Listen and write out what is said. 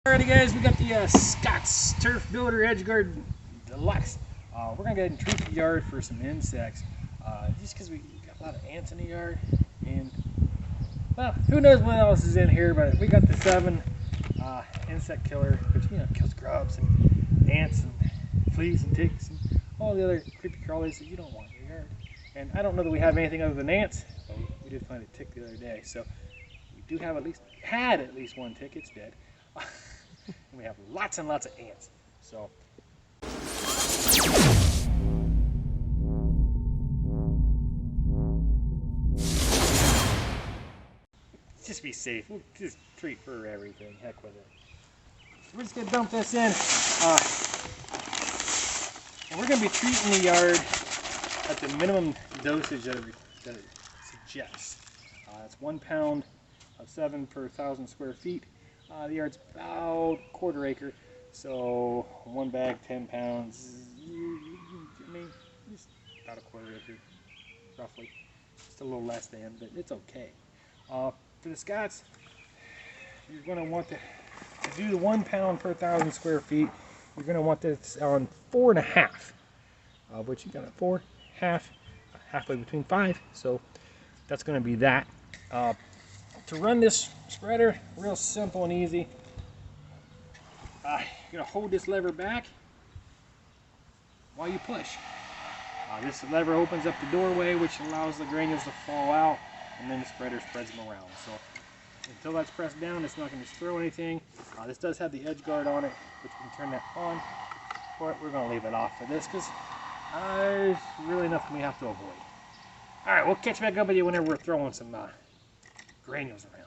Alrighty guys, we got the Scott's Turf Builder Edge Guard Deluxe. We're going to go ahead and treat the yard for some insects. Just because we got a lot of ants in the yard. And, well, who knows what else is in here, but we got the Sevin insect killer, which, you know, kills grubs and ants and fleas and ticks and all the other creepy crawlies that you don't want in your yard. And I don't know that we have anything other than ants, but we did find a tick the other day. So we do have had at least one tick. It's dead. And we have lots and lots of ants. So just be safe. We'll just treat for everything. Heck with it. We're just gonna dump this in, and we're gonna be treating the yard at the minimum dosage that it suggests. It's 1 pound of Sevin per 1,000 square feet. The yard's about a quarter acre, so one bag, 10 pounds. I mean, it's about a quarter acre, roughly. Just a little less than, but it's okay. For the Scots, you're going to want to do the 1 pound per 1,000 square feet. You're going to want this on 4.5, which you got a 4, halfway between 5. So that's going to be that. To run this spreader, real simple and easy. You're going to hold this lever back while you push. This lever opens up the doorway, which allows the granules to fall out, and then the spreader spreads them around. So until that's pressed down, it's not going to throw anything. This does have the edge guard on it, which we can turn that on, but we're going to leave it off for this because there's really nothing we have to avoid. All right, we'll catch back up with you whenever we're throwing some granules around.